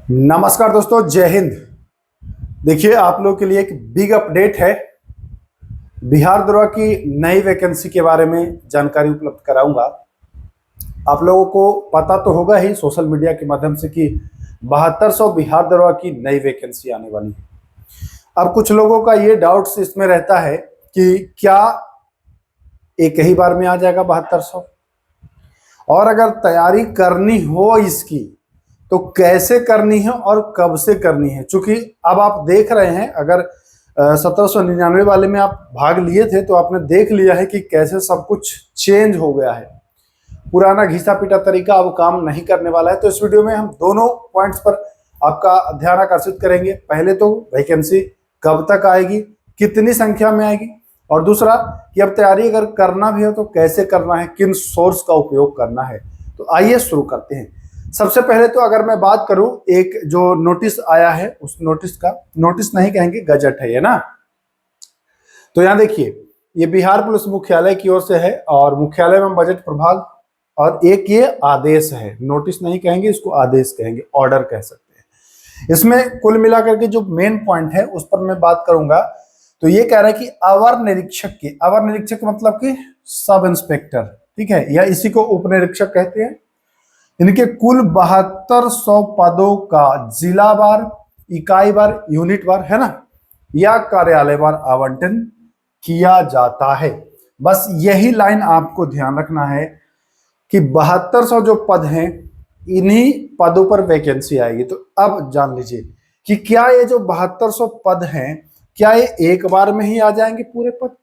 नमस्कार दोस्तों, जय हिंद। देखिए, आप लोगों के लिए एक बिग अपडेट है। बिहार दरोगा की नई वैकेंसी के बारे में जानकारी उपलब्ध कराऊंगा। आप लोगों को पता तो होगा ही सोशल मीडिया के माध्यम से कि 7200 बिहार दरोगा की नई वैकेंसी आने वाली है। अब कुछ लोगों का ये डाउट्स इसमें रहता है कि क्या एक ही बार में आ जाएगा 7200, और अगर तैयारी करनी हो इसकी तो कैसे करनी है और कब से करनी है। चूंकि अब आप देख रहे हैं, अगर 1799 वाले में आप भाग लिए थे तो आपने देख लिया है कि कैसे सब कुछ चेंज हो गया है। पुराना घिसा पीटा तरीका अब काम नहीं करने वाला है। तो इस वीडियो में हम दोनों पॉइंट्स पर आपका ध्यान आकर्षित करेंगे। पहले तो वैकेंसी कब तक आएगी, कितनी संख्या में आएगी, और दूसरा कि अब तैयारी अगर करना भी हो तो कैसे करना है, किन सोर्स का उपयोग करना है। तो आइए शुरू करते हैं। सबसे पहले तो अगर मैं बात करूं, एक जो नोटिस आया है उस नोटिस का, नोटिस नहीं कहेंगे, गजट है ये ना। तो यहां देखिए, ये बिहार पुलिस मुख्यालय की ओर से है और मुख्यालय एवं बजट प्रभाग, और एक ये आदेश है। नोटिस नहीं कहेंगे, इसको आदेश कहेंगे, ऑर्डर कह सकते हैं। इसमें कुल मिलाकर के जो मेन पॉइंट है उस पर मैं बात करूंगा। तो ये कह रहा है कि अवर निरीक्षक की, अवर निरीक्षक मतलब कि सब इंस्पेक्टर, ठीक है, या इसी को उप निरीक्षक कहते हैं। इनके कुल 7200 पदों का जिलावार, इकाई वार, यूनिट वार, है ना, या कार्यालय वार आवंटन किया जाता है। बस यही लाइन आपको ध्यान रखना है कि 7200 जो पद हैं, इन्हीं पदों पर वैकेंसी आएगी। तो अब जान लीजिए कि क्या ये जो 7200 पद हैं, क्या ये एक बार में ही आ जाएंगे पूरे पद।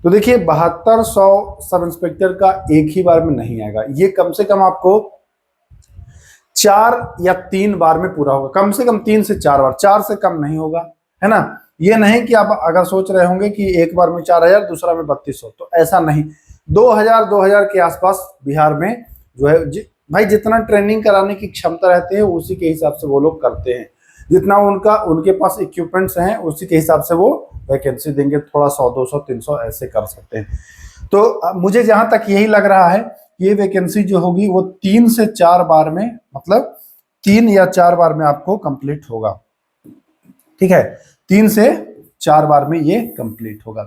तो देखिए, 7200 सब इंस्पेक्टर का एक ही बार में नहीं आएगा। ये कम से कम आपको 4 या 3 बार में पूरा होगा, कम से कम 3 से 4 बार, 4 से कम नहीं होगा, है ना। ये नहीं कि आप अगर सोच रहे होंगे कि एक बार में 4000, दूसरा में 3200, तो ऐसा नहीं। 2000 के आसपास बिहार में जो है भाई जितना ट्रेनिंग कराने की क्षमता रहती है उसी के हिसाब से वो लोग करते हैं। जितना उनके पास इक्विपमेंट्स हैं उसी के हिसाब से वो वैकेंसी देंगे। थोड़ा 100, 200, 300 ऐसे कर सकते हैं। तो मुझे जहां तक यही लग रहा है, ये वैकेंसी जो होगी वो 3 से 4 बार में, मतलब 3 या 4 बार में आपको कंप्लीट होगा, ठीक है। 3 से 4 बार में ये कंप्लीट होगा।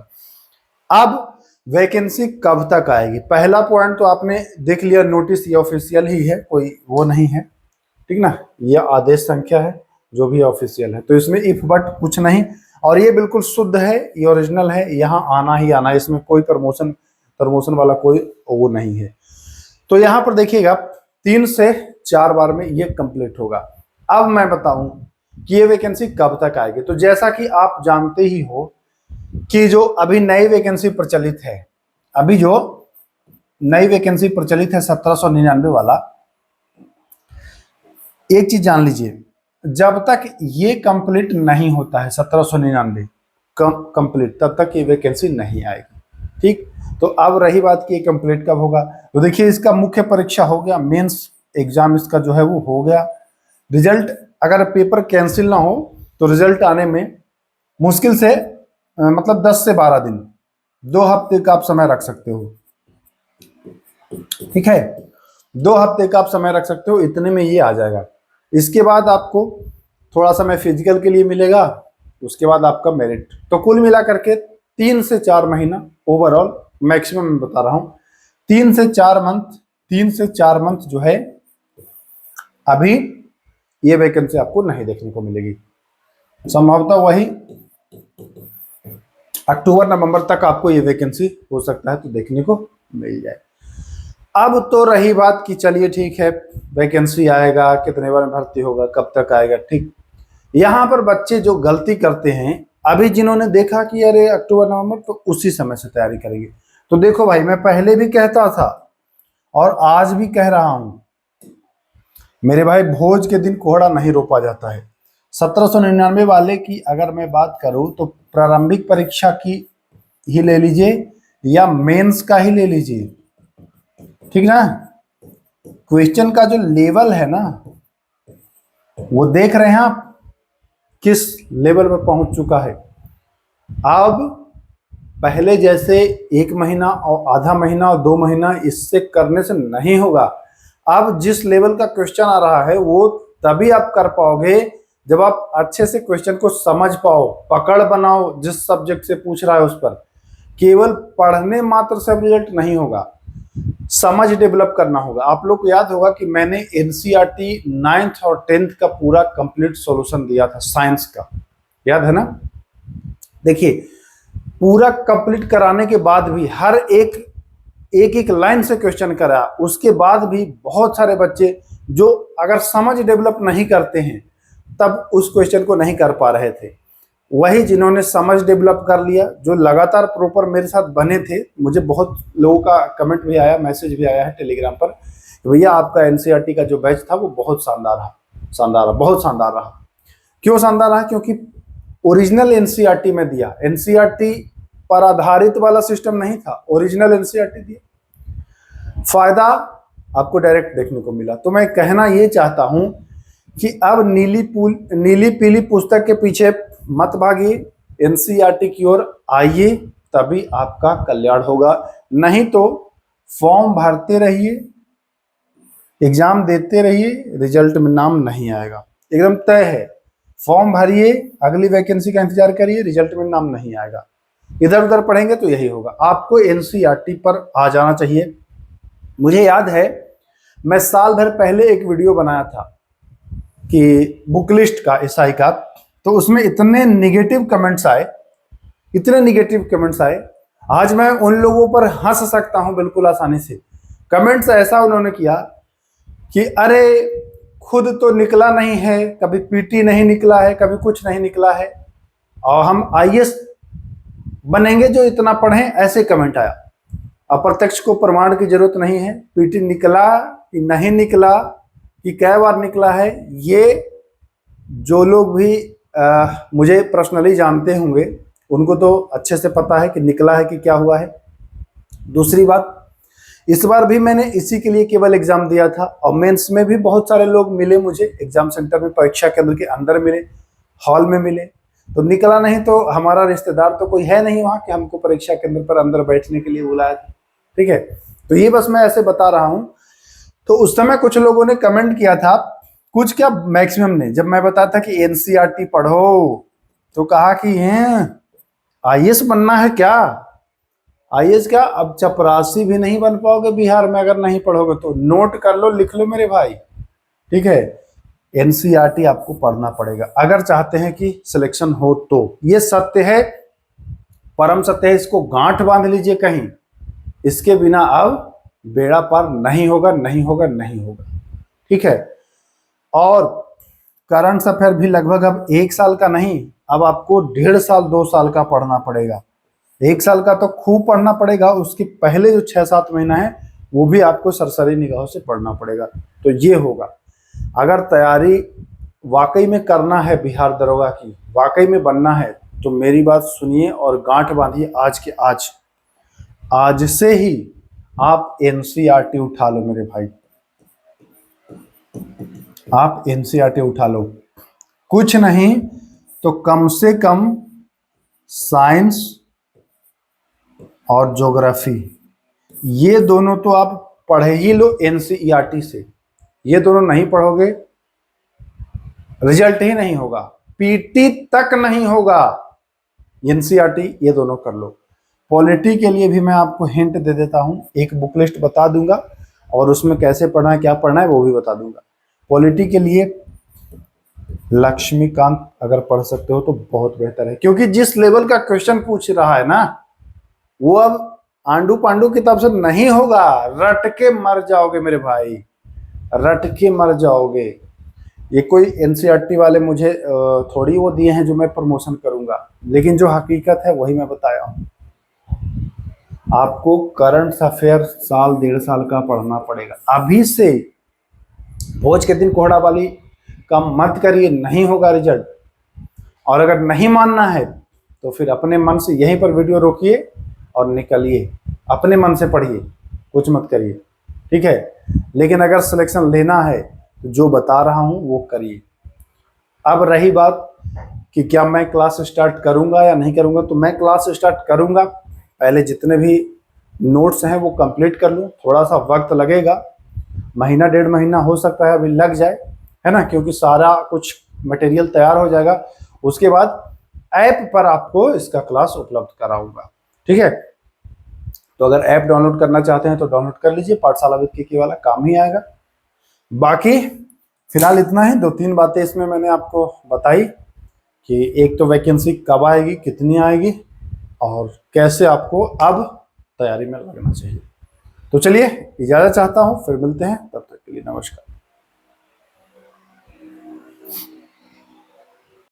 अब वैकेंसी कब तक आएगी, पहला पॉइंट तो आपने देख लिया, नोटिस ये ऑफिशियल ही है, कोई वो नहीं है, ठीक ना। ये आदेश संख्या है जो भी ऑफिशियल है, तो इसमें इफ बट कुछ नहीं, और ये बिल्कुल शुद्ध है, ये ओरिजिनल है, यहाँ आना ही आना है, इसमें कोई प्रमोशन वाला कोई वो नहीं है। तो यहां पर देखिएगा 3 से 4 बार में ये कंप्लीट होगा। अब मैं बताऊं कि ये वैकेंसी कब तक आएगी। तो जैसा कि आप जानते ही हो कि जो अभी नई वैकेंसी प्रचलित है, अभी जो नई वैकेंसी प्रचलित है 1799 वाला, एक चीज जान लीजिए, जब तक ये कंप्लीट नहीं होता है 1799 कंप्लीट, तब तक ये वैकेंसी नहीं आएगी, ठीक। तो अब रही बात कि ये कंप्लीट कब होगा। तो देखिए, इसका मुख्य परीक्षा हो गया, मेंस एग्जाम इसका जो है वो हो गया। रिजल्ट, अगर पेपर कैंसिल ना हो तो रिजल्ट आने में मुश्किल से मतलब 10 से 12 दिन, 2 हफ्ते का आप समय रख सकते हो, ठीक है। 2 हफ्ते का आप समय रख सकते हो, इतने में ये आ जाएगा। इसके बाद आपको थोड़ा समय फिजिकल के लिए मिलेगा, उसके बाद आपका मेरिट। तो कुल मिला करके 3 से 4 महीना ओवरऑल, मैक्सिमम मैं बता रहा हूं, 3 से 4 मंथ जो है अभी ये वैकेंसी आपको नहीं देखने को मिलेगी। संभवतः वही अक्टूबर नवंबर तक आपको ये वैकेंसी हो सकता है तो देखने को मिल जाए। अब तो रही बात कि चलिए ठीक है, वैकेंसी आएगा, कितने बार में भर्ती होगा, कब तक आएगा, ठीक। यहां पर बच्चे जो गलती करते हैं, अभी जिन्होंने देखा कि अरे अक्टूबर नवंबर, तो उसी समय से तैयारी करेंगे। तो देखो भाई, मैं पहले भी कहता था और आज भी कह रहा हूं, मेरे भाई, भोज के दिन कोहड़ा नहीं रोपा जाता है। 1799 वाले की अगर मैं बात करूं तो प्रारंभिक परीक्षा की ही ले लीजिए या मेंस का ही ले लीजिए, ठीक ना। क्वेश्चन का जो लेवल है ना, वो देख रहे हैं आप किस लेवल पर पहुंच चुका है। अब पहले जैसे 1 महीना और आधा महीना और 2 महीना इससे करने से नहीं होगा। अब जिस लेवल का क्वेश्चन आ रहा है वो तभी आप कर पाओगे जब आप अच्छे से क्वेश्चन को समझ पाओ, पकड़ बनाओ जिस सब्जेक्ट से पूछ रहा है उस पर। केवल पढ़ने मात्र से रिजल्ट नहीं होगा, समझ डेवलप करना होगा। आप लोग को याद होगा कि मैंने एनसीईआरटी 9th और 10th का पूरा कंप्लीट सॉल्यूशन दिया था साइंस का, याद है ना। देखिए पूरा कंप्लीट कराने के बाद भी हर एक लाइन से क्वेश्चन करा, उसके बाद भी बहुत सारे बच्चे जो अगर समझ डेवलप नहीं करते हैं तब उस क्वेश्चन को नहीं कर पा रहे थे। वही जिन्होंने समझ डेवलप कर लिया, जो लगातार प्रॉपर मेरे साथ बने थे, मुझे बहुत लोगों का कमेंट भी आया, मैसेज भी आया है टेलीग्राम पर, भैया आपका एनसीईआरटी का जो बैच था वो बहुत शानदार रहा, बहुत शानदार रहा। क्यों शानदार रहा? क्योंकि ओरिजिनल एनसीईआरटी में दिया, एनसीईआरटी पर आधारित वाला सिस्टम नहीं था, ओरिजिनल एनसीईआरटी दिया, फायदा आपको डायरेक्ट देखने को मिला। तो मैं कहना ये चाहता हूं कि अब नीली पीली पुस्तक के पीछे मत भागिए, एनसीईआरटी की ओर आइए, तभी आपका कल्याण होगा। नहीं तो फॉर्म भरते रहिए, एग्जाम देते रहिए, रिजल्ट में नाम नहीं आएगा, एकदम तय है। फॉर्म भरिए, अगली वैकेंसी का इंतजार करिए, रिजल्ट में नाम नहीं आएगा। इधर उधर पढ़ेंगे तो यही होगा। आपको एनसीईआरटी पर आ जाना चाहिए। मुझे याद है मैं साल भर पहले एक वीडियो बनाया था कि बुक लिस्ट का एसआई का, तो उसमें इतने निगेटिव कमेंट्स आए, इतने निगेटिव कमेंट्स आए। आज मैं उन लोगों पर हंस सकता हूं बिल्कुल आसानी से। कमेंट्स ऐसा उन्होंने किया कि अरे खुद तो निकला नहीं है, कभी पीटी नहीं निकला है, कभी कुछ नहीं निकला है, और हम आईएएस बनेंगे जो इतना पढ़ें, ऐसे कमेंट आया। अप्रत्यक्ष को प्रमाण की जरूरत नहीं है, पीटी निकला कि नहीं निकला कि कै बार निकला है, ये जो लोग भी मुझे पर्सनली जानते होंगे उनको तो अच्छे से पता है कि निकला है कि क्या हुआ है। दूसरी बात, इस बार भी मैंने इसी के लिए केवल एग्जाम दिया था, और मेंस में भी बहुत सारे लोग मिले मुझे, एग्जाम सेंटर में, परीक्षा केंद्र के अंदर मिले, हॉल में मिले, तो निकला नहीं तो हमारा रिश्तेदार तो कोई है नहीं वहां कि हमको परीक्षा केंद्र पर अंदर बैठने के लिए बुलाया था। ठीक है, तो ये बस मैं ऐसे बता रहा हूं। तो उस समय कुछ लोगों ने कमेंट किया था, कुछ क्या मैक्सिमम ने, जब मैं बताया था कि एनसीईआरटी पढ़ो तो कहा कि आईएएस बनना है क्या, आईएएस क्या, अब चपरासी भी नहीं बन पाओगे बिहार में अगर नहीं पढ़ोगे तो। नोट कर लो, लिख लो मेरे भाई, ठीक है। एनसीईआरटी आपको पढ़ना पड़ेगा अगर चाहते हैं कि सिलेक्शन हो तो। ये सत्य है, परम सत्य है, इसको गांठ बांध लीजिए कहीं, इसके बिना अब बेड़ा पार नहीं होगा, नहीं होगा, नहीं होगा। ठीक है, और करंट अफेयर भी लगभग अब 1 साल का नहीं, अब आपको 1.5 साल 2 साल का पढ़ना पड़ेगा। 1 साल का तो खूब पढ़ना पड़ेगा, उसके पहले जो 6-7 महीना है वो भी आपको सरसरी निगाहों से पढ़ना पड़ेगा। तो ये होगा, अगर तैयारी वाकई में करना है बिहार दरोगा की, वाकई में बनना है, तो मेरी बात सुनिए और गांठ बांधिए आज के आज से ही आप एनसीईआरटी उठा लो मेरे भाई, आप एनसीईआरटी उठा लो। कुछ नहीं तो कम से कम साइंस और ज्योग्राफी, ये दोनों तो आप पढ़े ही लो एनसीईआरटी से। ये दोनों नहीं पढ़ोगे रिजल्ट ही नहीं होगा, पीटी तक नहीं होगा। एनसीईआरटी ये दोनों कर लो। पॉलिटी के लिए भी मैं आपको हिंट दे देता हूं, एक बुक लिस्ट बता दूंगा और उसमें कैसे पढ़ना है, क्या पढ़ना है वो भी बता दूंगा। पॉलिटी के लिए लक्ष्मीकांत अगर पढ़ सकते हो तो बहुत बेहतर है, क्योंकि जिस लेवल का क्वेश्चन पूछ रहा है ना, वो अब आंडू पांडू किताब से नहीं होगा। रट के मर जाओगे मेरे भाई, रट के मर जाओगे। ये कोई एनसीईआरटी वाले मुझे थोड़ी वो दिए हैं जो मैं प्रमोशन करूंगा, लेकिन जो हकीकत है वही मैं बताया हूं। आपको करंट अफेयर साल 1.5 साल का पढ़ना पड़ेगा अभी से। भोज के दिन कोहड़ा वाली काम मत करिए, नहीं होगा रिजल्ट। और अगर नहीं मानना है तो फिर अपने मन से यहीं पर वीडियो रोकिए और निकलिए, अपने मन से पढ़िए, कुछ मत करिए, ठीक है। लेकिन अगर सिलेक्शन लेना है तो जो बता रहा हूं वो करिए। अब रही बात कि क्या मैं क्लास स्टार्ट करूंगा या नहीं करूंगा, तो मैं क्लास स्टार्ट करूंगा। पहले जितने भी नोट्स हैं वो कंप्लीट कर लूं, थोड़ा सा वक्त लगेगा, महीना 1.5 महीना हो सकता है अभी लग जाए, है ना, क्योंकि सारा कुछ मटेरियल तैयार हो जाएगा, उसके बाद ऐप पर आपको इसका क्लास उपलब्ध कराऊंगा। ठीक है, तो अगर ऐप डाउनलोड करना चाहते हैं तो डाउनलोड कर लीजिए, पाठशाला विद केके वाला काम ही आएगा। बाकी फिलहाल इतना ही, 2-3 बातें इसमें मैंने आपको बताई कि एक तो वैकेंसी कब आएगी, कितनी आएगी, और कैसे आपको अब तैयारी में लगना चाहिए। तो चलिए इजाजत चाहता हूं, फिर मिलते हैं, तब तक के लिए नमस्कार।